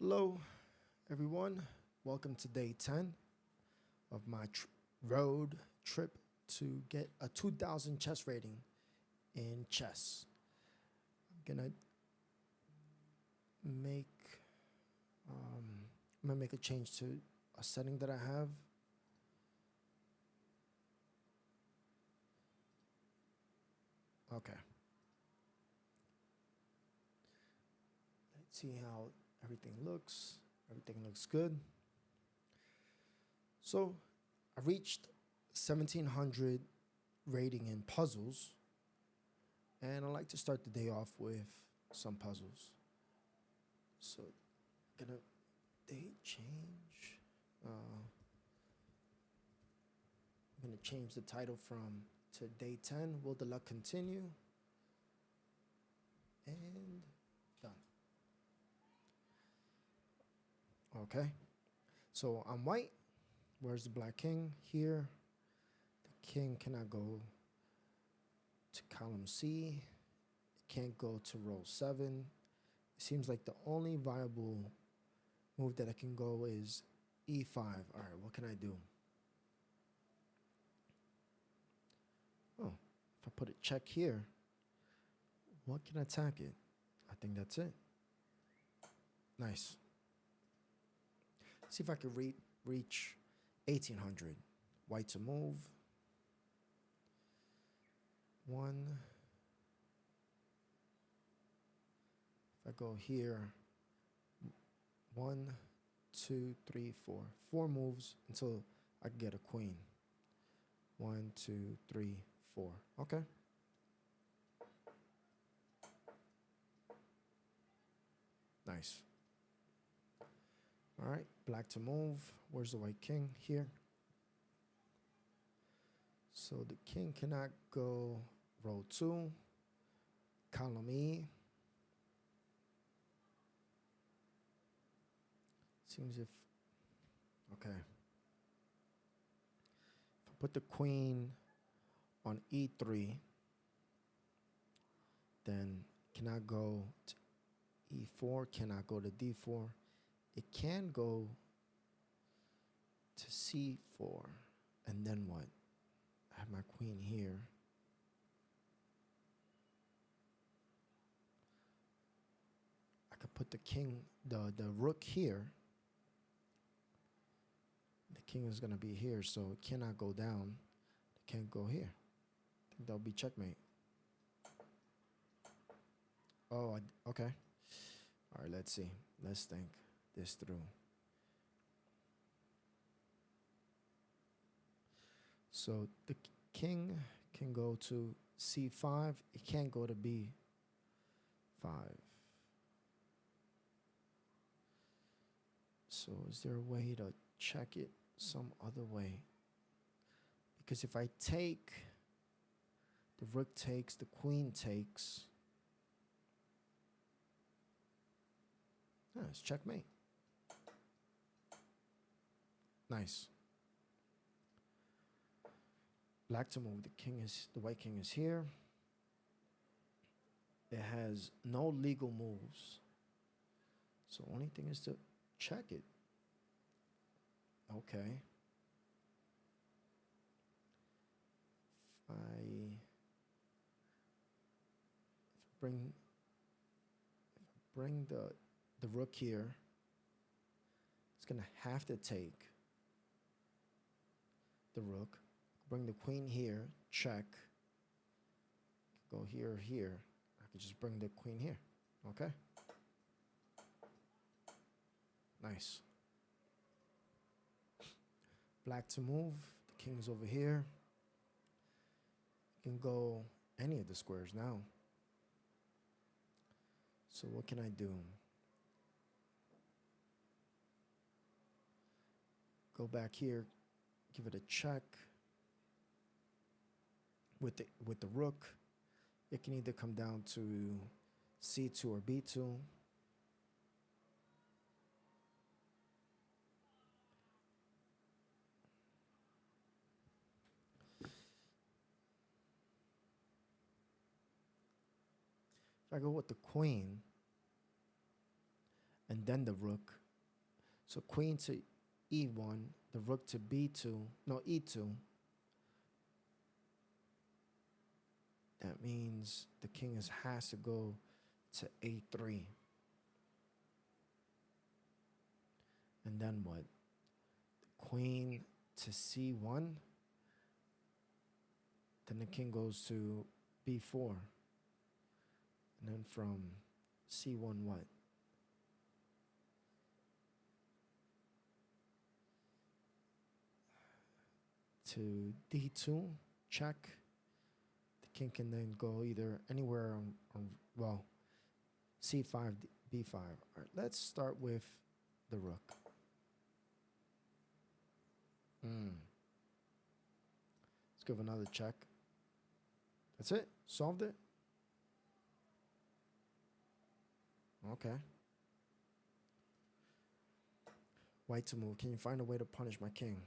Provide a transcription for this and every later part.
Hello, everyone. Welcome to day 10 of my road trip to get a 2000 chess rating in chess. I'm gonna make I'm gonna make a change to a setting that I have. Okay. Let's see how everything looks. Everything looks good. So I reached 1700 rating in puzzles, and I like to start the day off with some puzzles. So, gonna date change. I'm gonna change the title from to day 10. Will the luck continue? And done. Okay. So I'm white. Where's the black king? Here. The king cannot go to column C. It can't go to row 7. It seems like the only viable move that I can go is e5. All right, what can I do? Oh, if I put a check here, what can I attack it? I think that's it. Nice. See if I can reach 1800. White to move. 1. If I go here, 1, 2, 3, 4. 4 moves until I can get a queen. 1, 2, 3, 4. Okay. Nice. All right, black to move. Where's the white king? Here. So the king cannot go row 2, column E. Seems okay. If I put the queen on E3, then cannot go to E4, cannot go to D4. It can go to C4, and then what? I have my queen here. I could put the king, the rook here. The king is gonna be here, so it cannot go down. It can't go here. I think that'll be checkmate. Oh, okay. All right, let's see. Let's think this through. So the king can go to C5. It can't go to B5. So is there a way to check it some other way? Because if I take, the rook takes, the queen takes. It's checkmate. Nice. Black to move. The white king is here. It has no legal moves. So only thing is to check it. Okay. If I bring the rook here, it's gonna have to take the rook. Bring the queen here, check. Go here or here. I could just bring the queen here. Okay. Nice. Black to move. The king's over here. You can go any of the squares now. So what can I do? Go back here, give it a check. With the rook, it can either come down to C2 or B2. If I go with the queen, and then the rook. So queen to e1, the rook to b2, no, e2. That means the king has to go to a3. And then what? Queen to c1. Then the king goes to b4. And then from c1 what? To d2, check. The king can then go either anywhere on well, c5, b5. All right, let's start with the rook. Let's give another check. That's it. Solved it. Okay. White to move. Can you find a way to punish my king?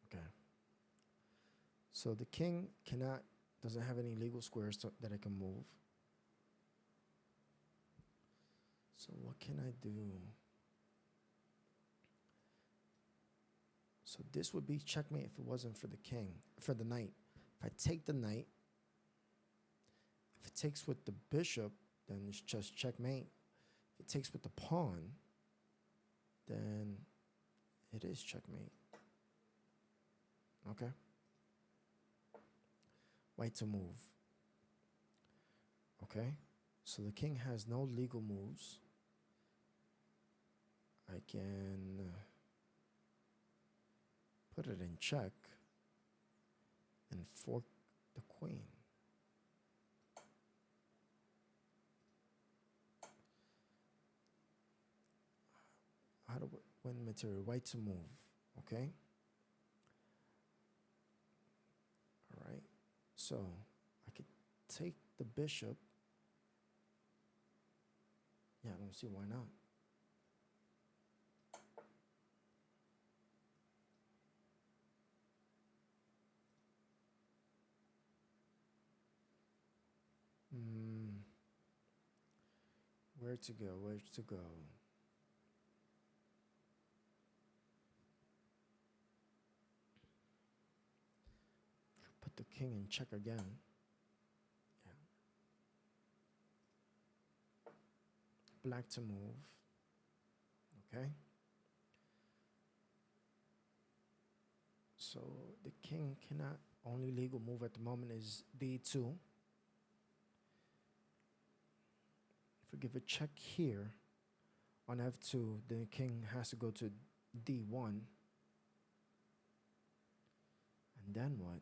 Okay. So the king doesn't have any legal squares that it can move. So what can I do? So this would be checkmate if it wasn't for the king, for the knight. If I take the knight, if it takes with the bishop, then it's just checkmate. If it takes with the pawn, then it is checkmate. Okay. White to move. Okay. So the king has no legal moves. I can put it in check and fork the queen. How to win material? White to move. Okay. All right. So I could take the bishop. Yeah, I don't see why not. Where to go? Where to go? Put the king in check again. Yeah. Black to move. Okay. So the king cannot, only legal move at the moment is d2. If we give a check here on f2, the king has to go to d1. And then what? And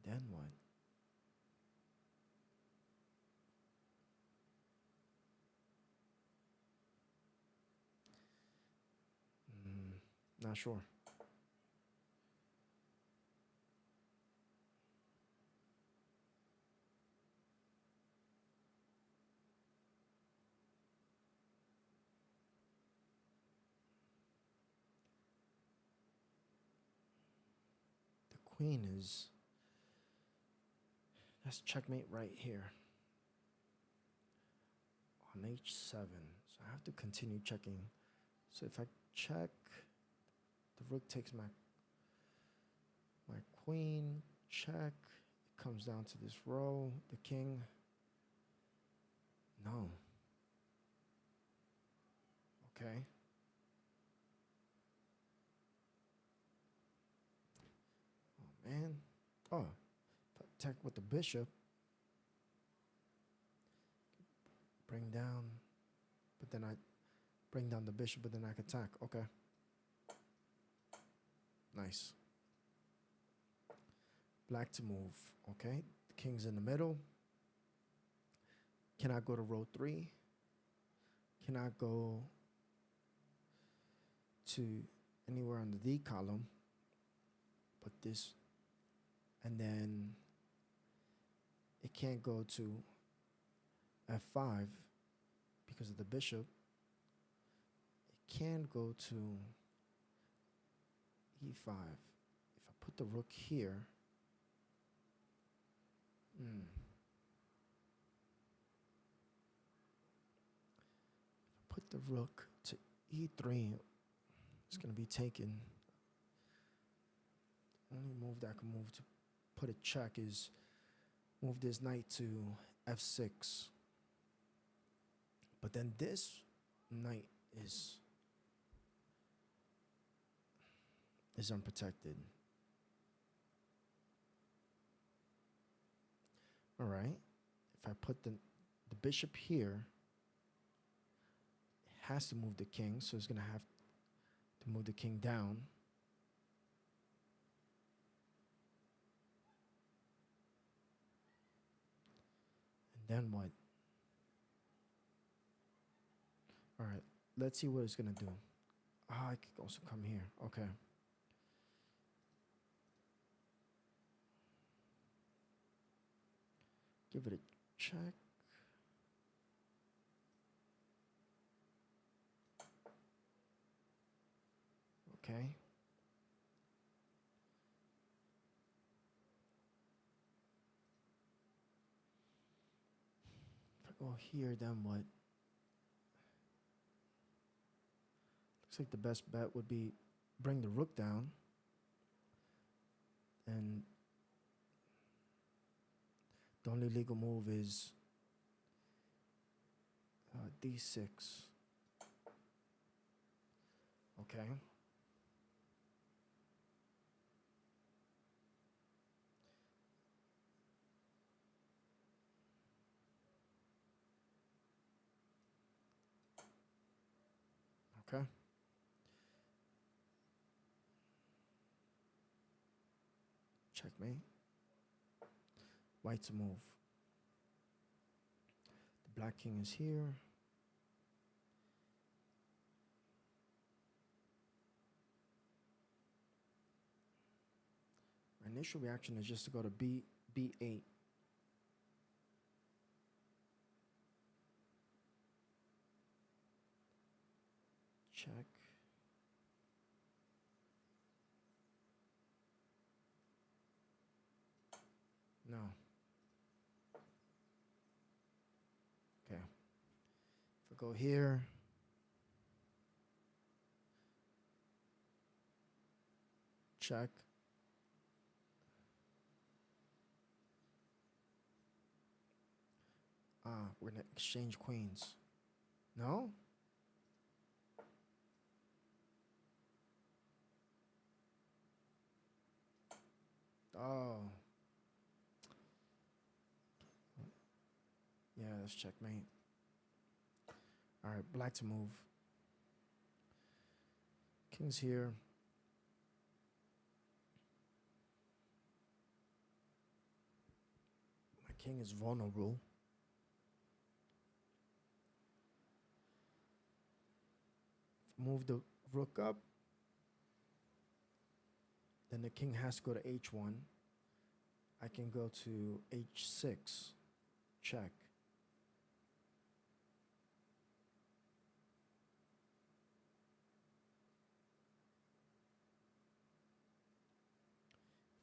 then what? Not sure. The queen is, that's checkmate right here on h7. So I have to continue checking. So if I check, the rook takes my queen, check. It comes down to this row. The king, no. Okay. Oh man. Oh, attack with the bishop. Bring down, but then I bring down the bishop, but then I can attack. Okay. Nice. Black to move. Okay. The king's in the middle. Cannot go to row 3. Cannot go to anywhere on the D column. But this, and then it can't go to f5 because of the bishop. It can go to e5. If I put the rook here, if I put the rook to e3. It's going to be taken. Only move that I can move to put a check is move this knight to f6. But then this knight is unprotected. All right. If I put the bishop here, it has to move the king, so it's going to have to move the king down. And then what? All right. Let's see what it's going to do. Ah, I could also come here. Okay. Give it a check. Okay. If I go here, then what? Looks like the best bet would be bring the rook down. And the only legal move is d6. Okay. Okay. Checkmate. White to move. The black king is here. My initial reaction is just to go to b8. Check. No. Okay. If I go here, check. We're gonna exchange queens. No? Oh. Yeah, that's checkmate. All right, black to move. King's here. My king is vulnerable. Move the rook up. Then the king has to go to h1. I can go to h6. Check.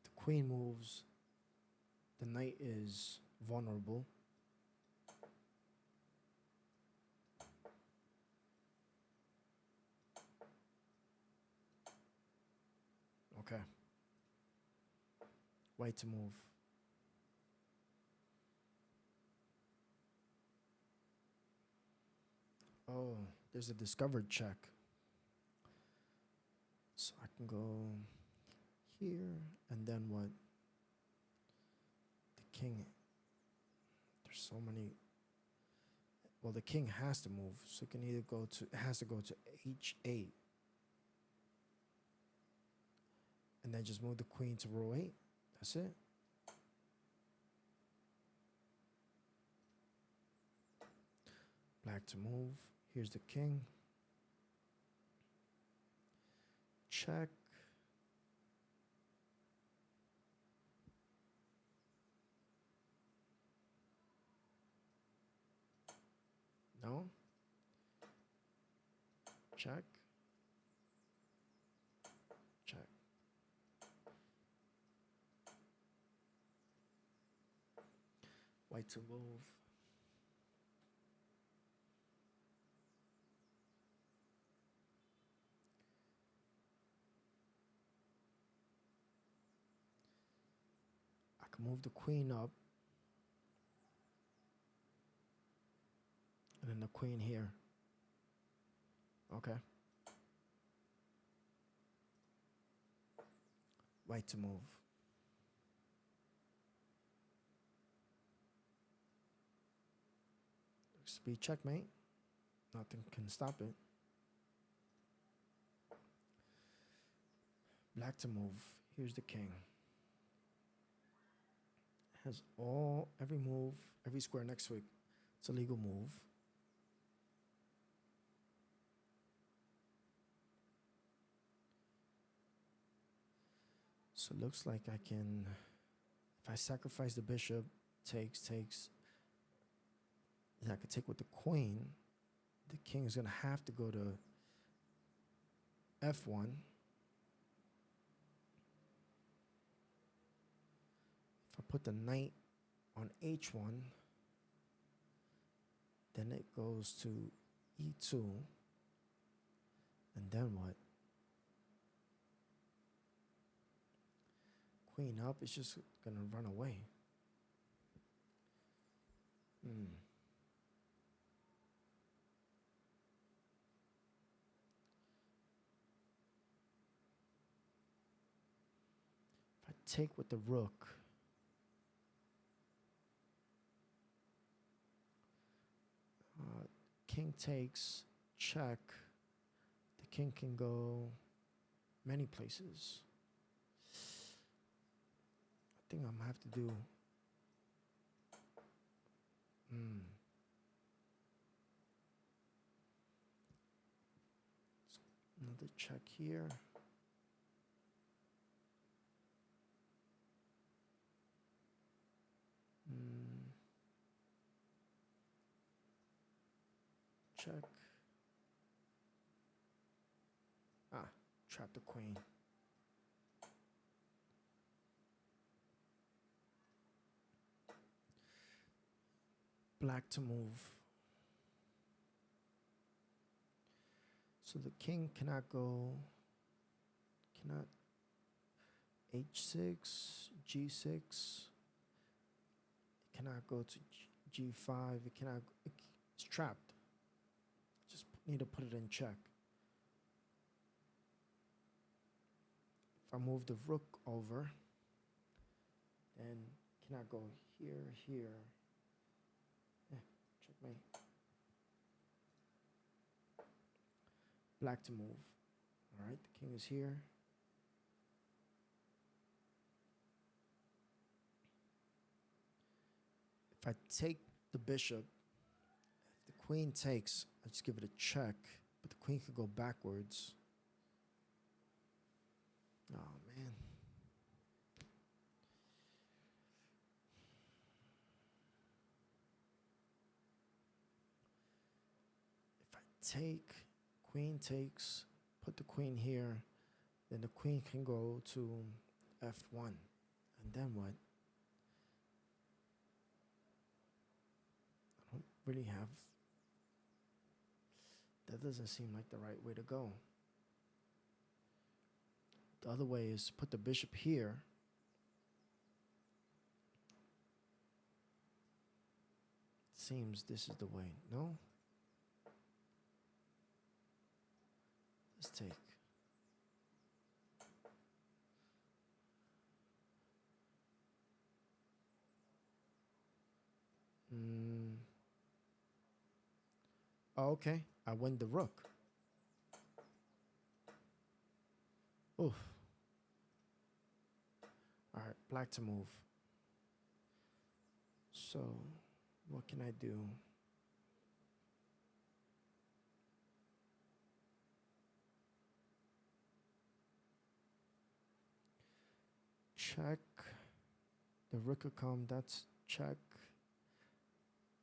The queen moves. The knight is vulnerable. Okay. White to move. Oh, there's a discovered check. So I can go here, and then what? The king. There's so many. Well, the king has to move, so it can either go to. It has to go to h8, and then just move the queen to row 8. That's it. Black to move. Here's the king. Check. No. Check. Check. White to move. move the queen up. And then the queen here. Okay. White to move. Speed checkmate. Nothing can stop it. Black to move. Here's the king. Has every move, every square next to it. It's a legal move. So it looks like I can, if I sacrifice the bishop, takes, and I could take with the queen. The king is going to have to go to f1. If I put the knight on h1, then it goes to e2. And then what? Queen up is just going to run away. If I take with the rook, king takes, check. The king can go many places. I think I'm gonna have to do. Another check here. Check. Trap the queen. Black to move. So the king cannot go, cannot h6, g6. It cannot go to g5. It cannot, it's trapped. Just need to put it in check. If I move the rook over, then cannot go here. Checkmate. Black to move. All right, the king is here. If I take the bishop, if the queen takes, I just give it a check, but the queen could go backwards. Oh, man. If I take, queen takes, put the queen here, then the queen can go to f1. And then what? I don't really have, that doesn't seem like the right way to go. The other way is to put the bishop here. Seems this is the way. No? Let's take. Oh, okay. I win the rook. Oof. All right, black to move. So, what can I do? Check. The rook will come, that's check.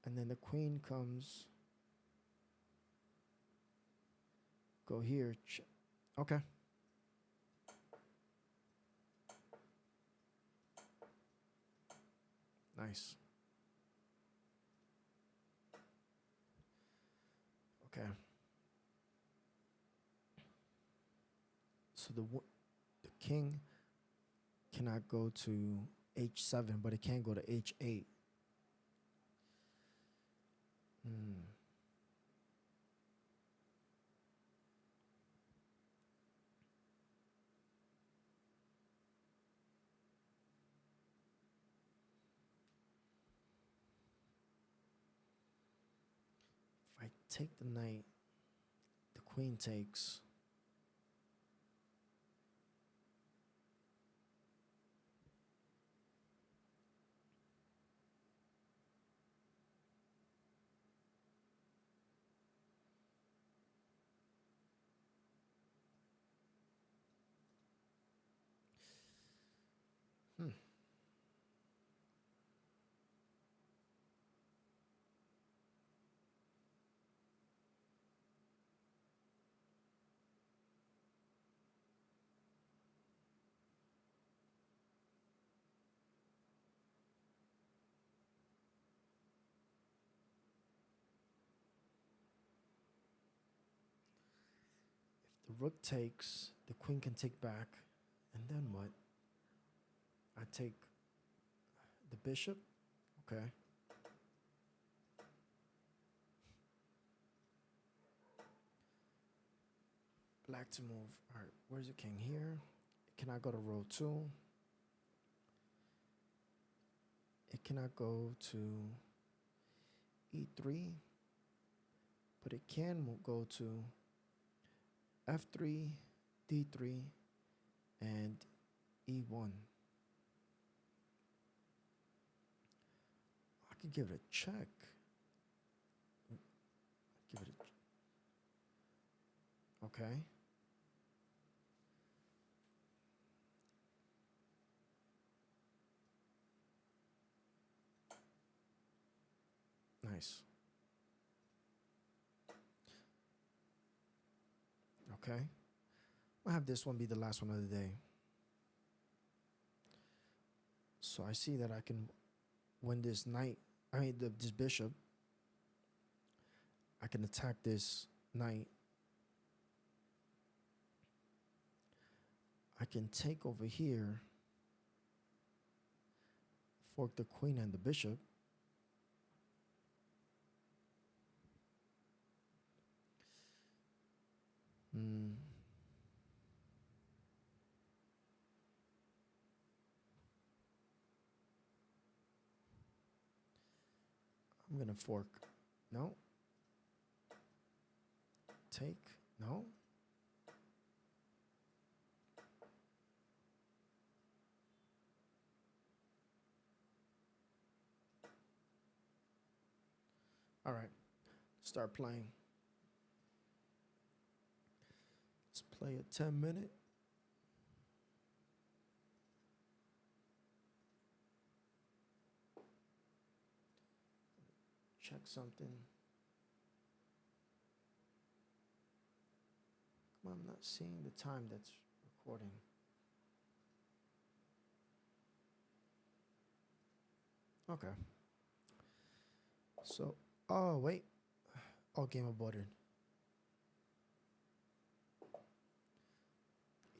And then the queen comes. Go here. Okay. Nice. Okay. So the king cannot go to h7, but it can't go to h8. Hmm. If I take the knight, the queen takes. Hmm. The rook takes, the queen can take back, and then what? I take the bishop. Okay. Black to move. All right, where's the king here? Can I go to row 2? It cannot go to e3, but it can go to f3, d3, and e1. I could give it a check. Give it a okay. Nice. Okay. I'll have this one be the last one of the day. So I see that I can win this knight. I mean, this bishop. I can attack this knight. I can take over here, fork the queen and the bishop. Hmm. I'm gonna fork. No. Take. No. All right. Start playing. Let's play a 10-minute. Check something. Come on, I'm not seeing the time that's recording. Okay. So, oh, wait. Oh, game aborted.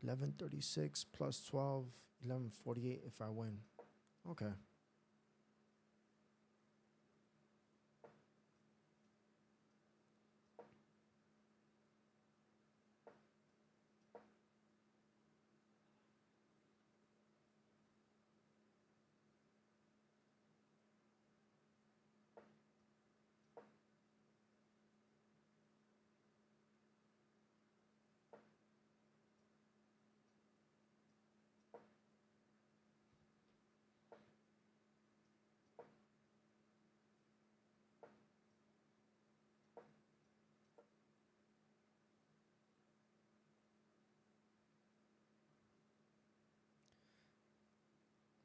11:36 plus 12, 11:48 if I win. Okay.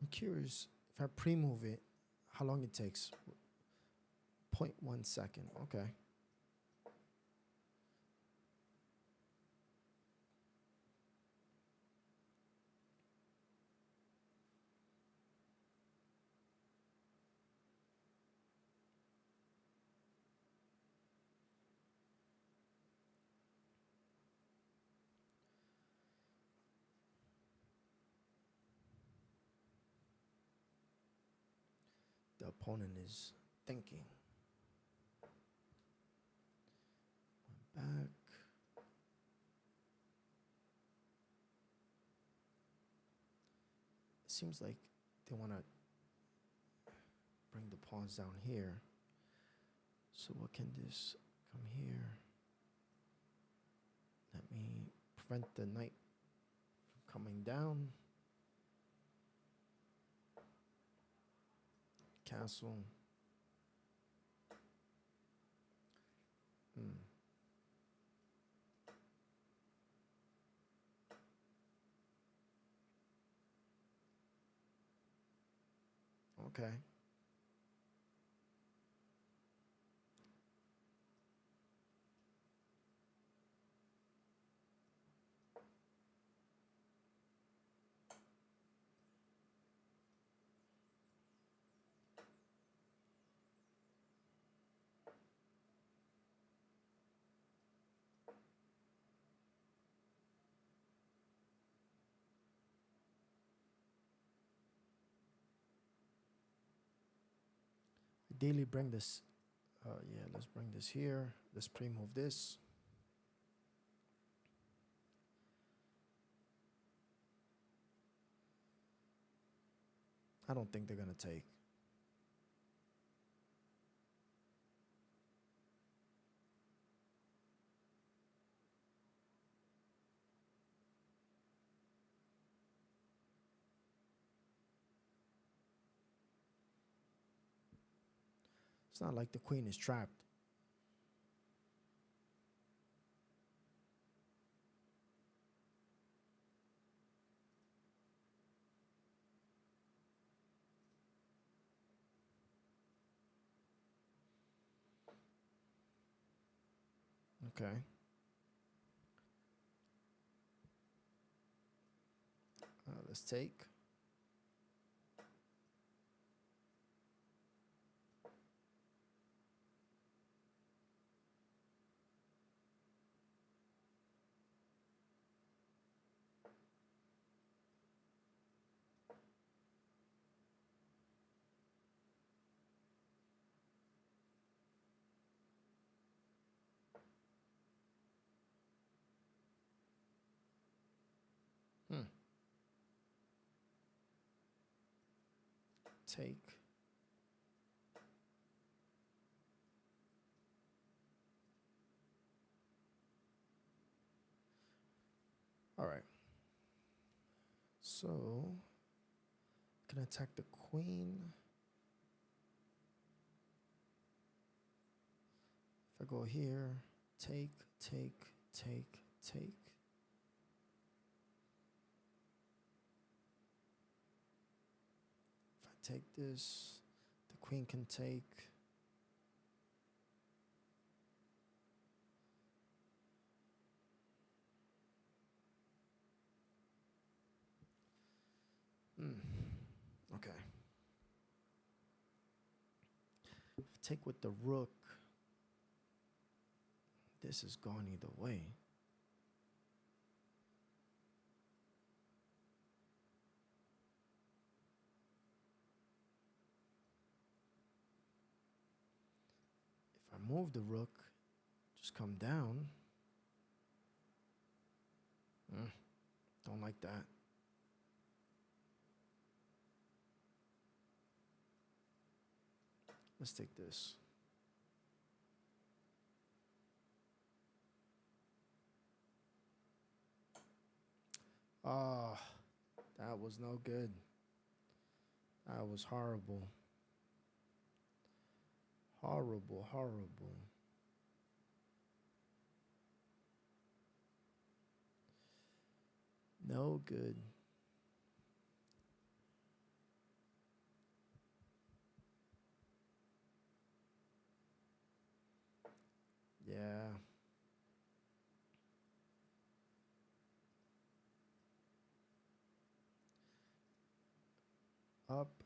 I'm curious if I pre-move it, how long it takes. 0.1 second. Okay. the opponent is thinking. Back. It seems like they want to bring the pawns down here. So what can this come here? Let me prevent the knight from coming down. Castle. Okay. Ideally bring this, yeah, let's bring this here. Let's pre-move this. I don't think they're gonna take. It's not like the queen is trapped. Okay. Let's take. Take. All right. So, can attack the queen. If I go here, take, take, take, take. If I take this, the queen can take. Okay. If I take with the rook, this is gone either way. If I move the rook, just come down. Don't like that. Let's take this. Ah, that was no good. That was horrible. Horrible, horrible. No good. Yeah. Up,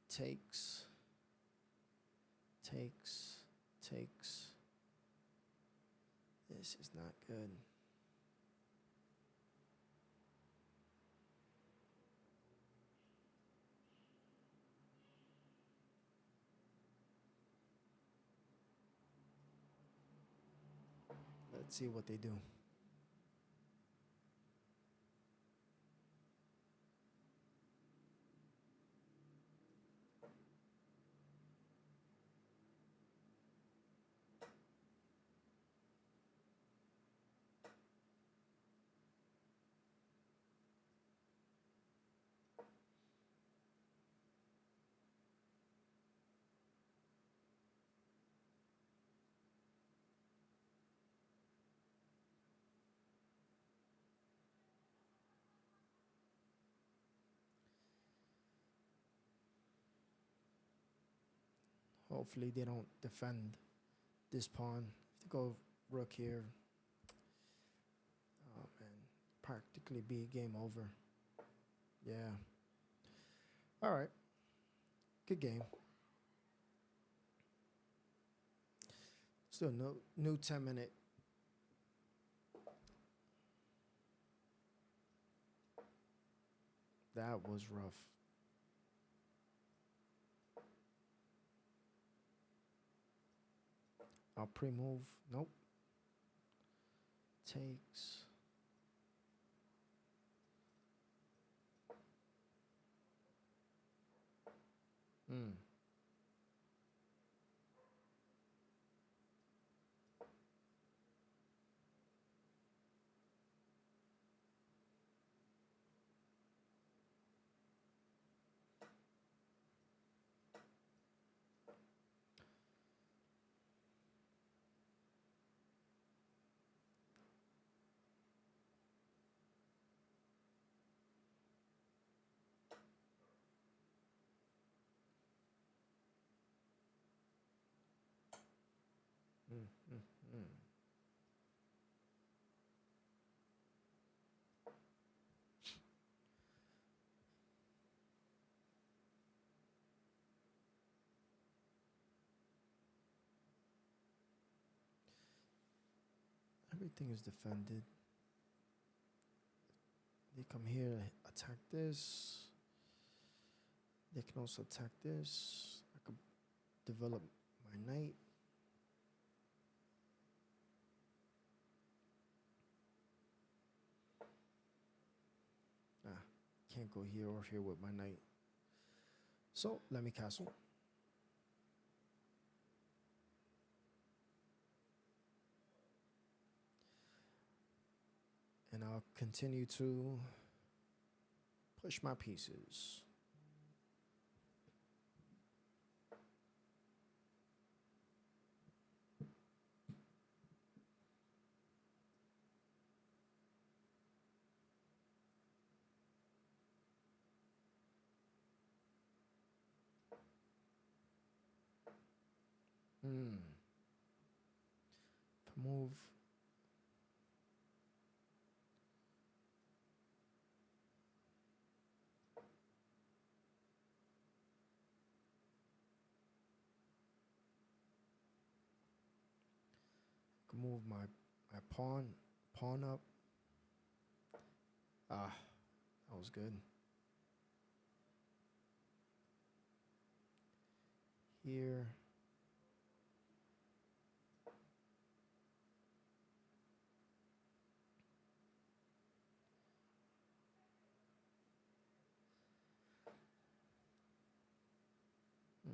takes, takes, takes. This is not good. Let's see what they do. Hopefully they don't defend this pawn. If they go rook here, oh man, practically be game over. Yeah. All right. Good game. Still no new 10-minute. That was rough. I'll pre-move. Nope. Takes. Hmm. Mm, mm, mm. Everything is defended. They come here, attack this. They can also attack this. I could develop my knight. Ah, can't go here or here with my knight. So let me castle. And I'll continue to push my pieces. Hmm. Move. Can move my pawn up. Ah, that was good. Here. Hmm.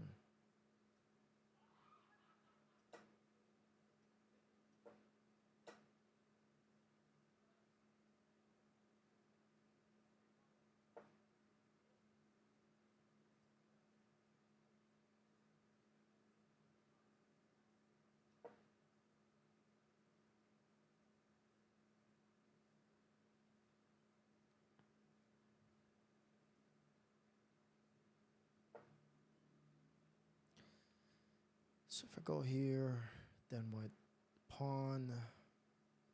So if I go here, then what? Pawn.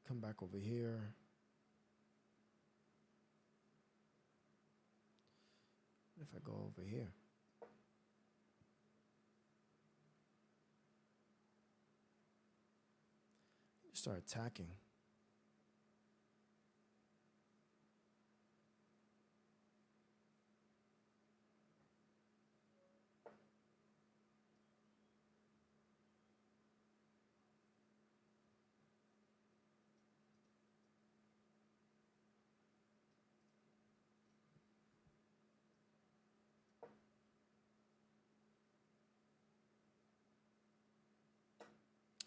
Come back over here. If I go over here. Start attacking.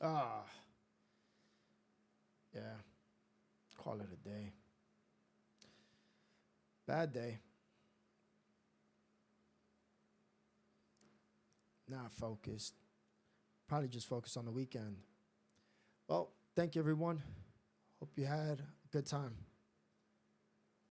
Ah, yeah. Call it a day. Bad day. Not focused. Probably just focused on the weekend. Well, thank you, everyone. Hope you had a good time.